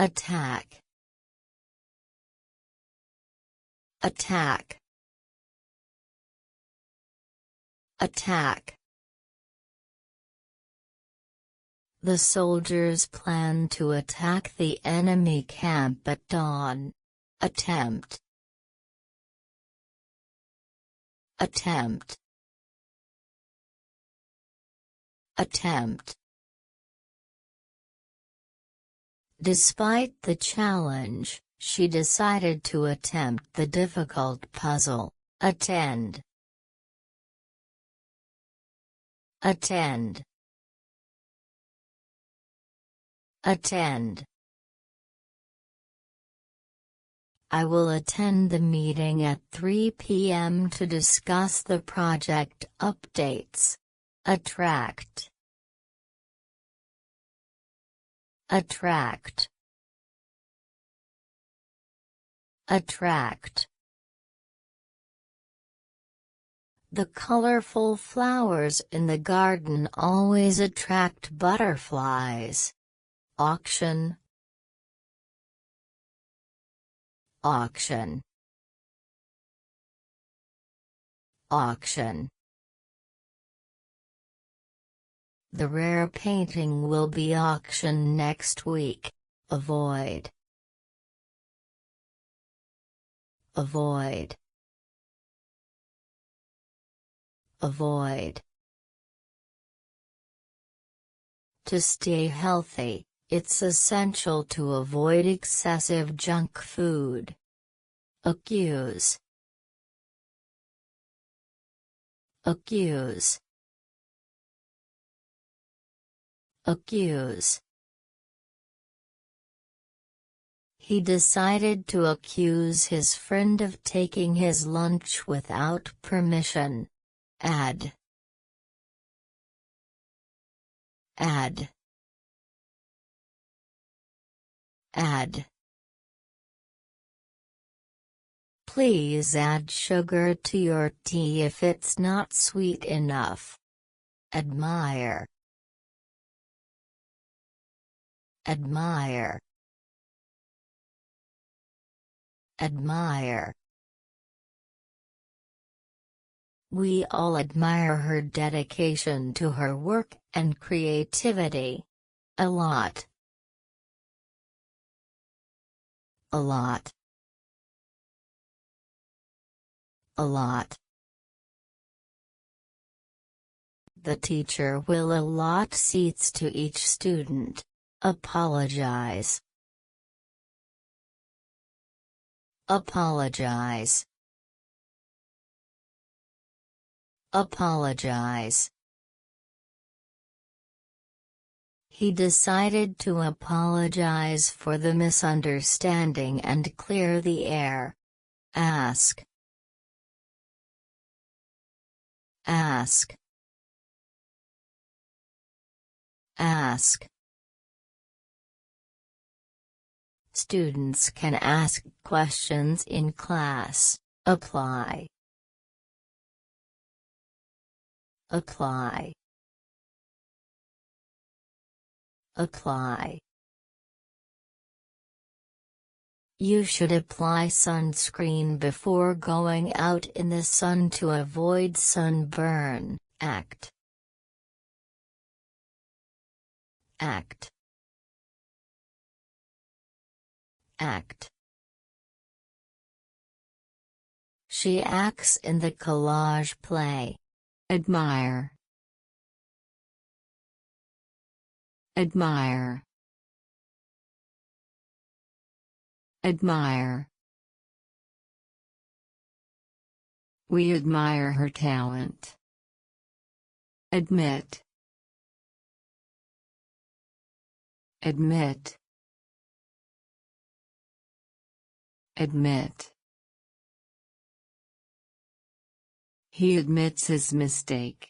attack, attack, attack. The soldiers plan to attack the enemy camp at dawn. Attempt, attempt, attempt. Despite the challenge, she decided to attempt the difficult puzzle. Attend, attend, attend. I will attend the meeting at 3 p.m. to discuss the project updates. Attract, attract, attract. The colorful flowers in the garden always attract butterflies. Auction, auction, auction. The rare painting will be auctioned next week. Avoid, avoid, avoid. To stay healthy, it's essential to avoid excessive junk food. Accuse, accuse, accuse. He decided to accuse his friend of taking his lunch without permission. Add, add, add. Please add sugar to your tea if it's not sweet enough. Admire, admire, admire. We all admire her dedication to her work and creativity. A lot, a lot, a lot. The teacher will allot seats to each student. Apologize, apologize, apologize. He decided to apologize for the misunderstanding and clear the air. Ask, ask, ask. Students can ask questions in class. Apply, apply, apply. You should apply sunscreen before going out in the sun to avoid sunburn. Act, act, act. She acts in the collage play. Admire, admire, admire. We admire her talent. Admit, admit, admit. He admits his mistake.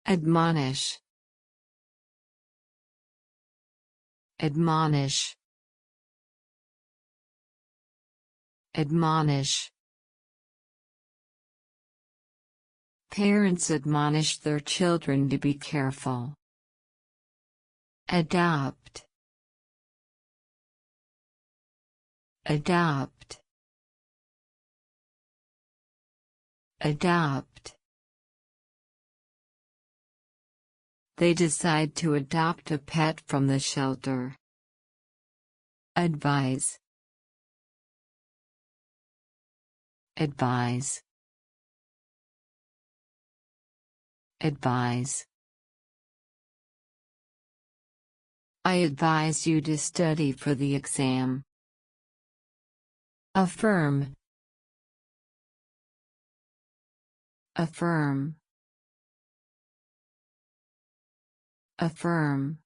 Admonish, admonish, admonish. Parents admonish their children to be careful. Adopt, Adopt. Adopt. They decide to adopt a pet from the shelter. Advise. Advise. Advise. I advise you to study for the exam. Affirm. Affirm. Affirm.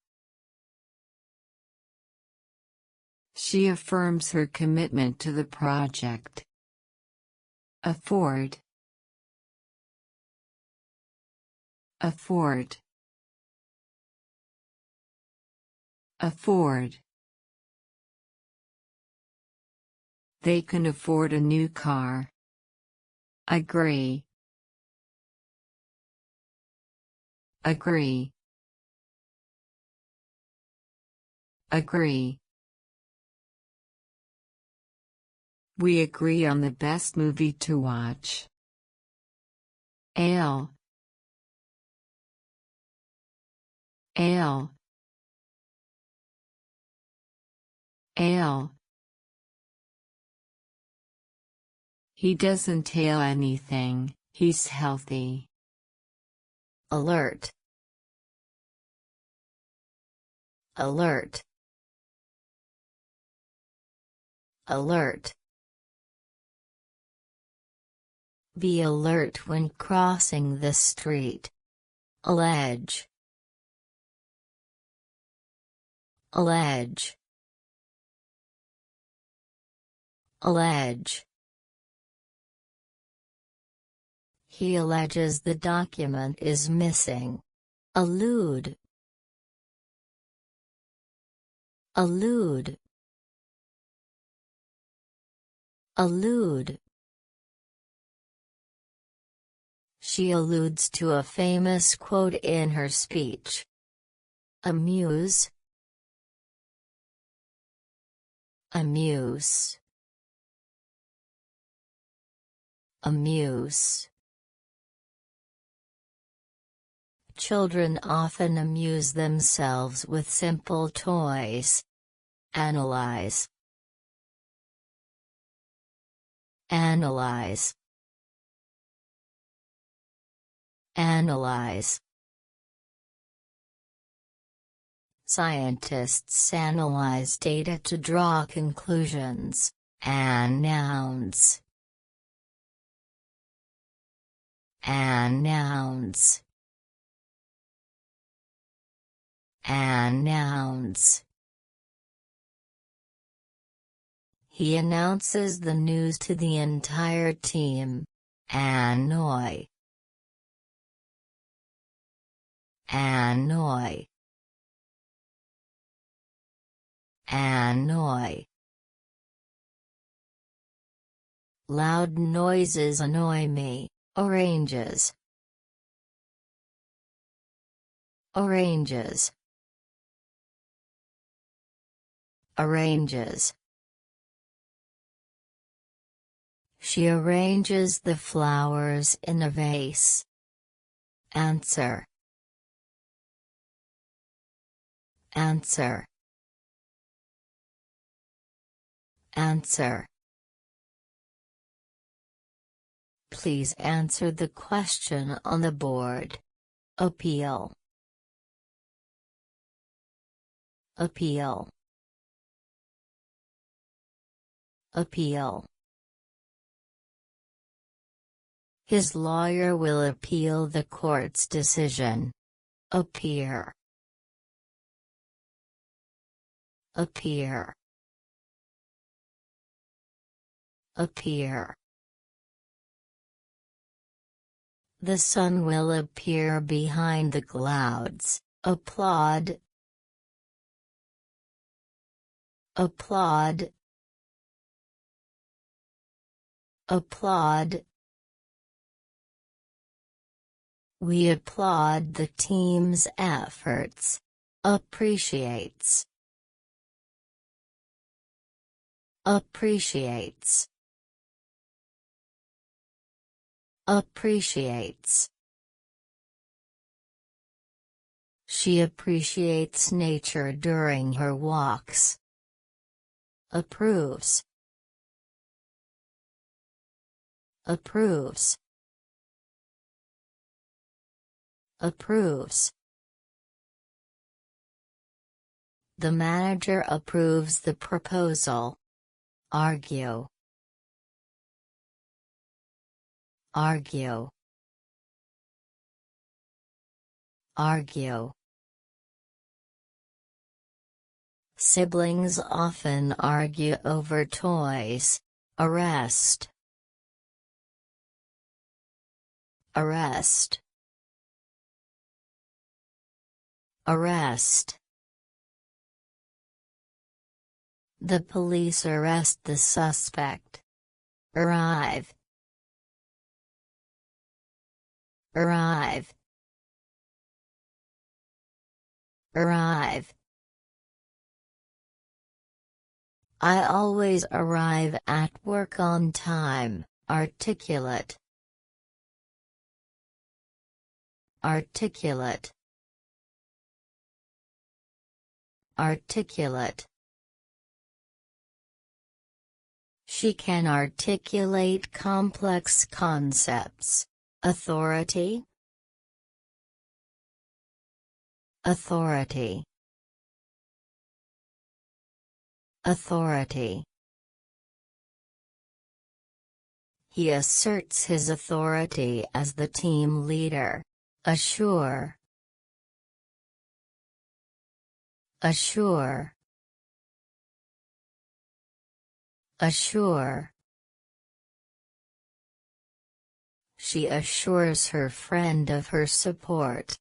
She affirms her commitment to the project. Afford. Afford. Afford. They can afford a new car. Agree. Agree. Agree. We agree on the best movie to watch. Ale. Ale. Ale. He doesn't tail anything, he's healthy. Alert. Alert. Alert. Be alert when crossing the street. Allege. Allege. Allege. He alleges the document is missing. Elude. Elude. Elude. She alludes to a famous quote in her speech. Amuse. Amuse. Amuse. Children often amuse themselves with simple toys. Analyze. Analyze. Analyze. Scientists analyze data to draw conclusions. Announce. Announce. Announce. He announces the news to the entire team. Annoy. Annoy. Annoy. Loud noises annoy me. Oranges. Oranges. Arranges. She arranges the flowers in a vase. Answer. Answer. Answer. Please answer the question on the board. Appeal. Appeal. Appeal. His lawyer will appeal the court's decision. Appear. Appear. Appear. The sun will appear behind the clouds. Applaud. Applaud. Applaud. We applaud the team's efforts. Appreciates. Appreciates. Appreciates. She appreciates nature during her walks. Approves. Approves. Approves. The manager approves the proposal. Argue. Argue. Argue. Siblings often argue over toys. Arrest. Arrest. Arrest. The police arrest the suspect. Arrive. Arrive. Arrive. I always arrive at work on time. Articulate. Articulate. Articulate. She can articulate complex concepts. Authority. Authority. Authority. He asserts his authority as the team leader. Assure. Assure. Assure. She assures her friend of her support.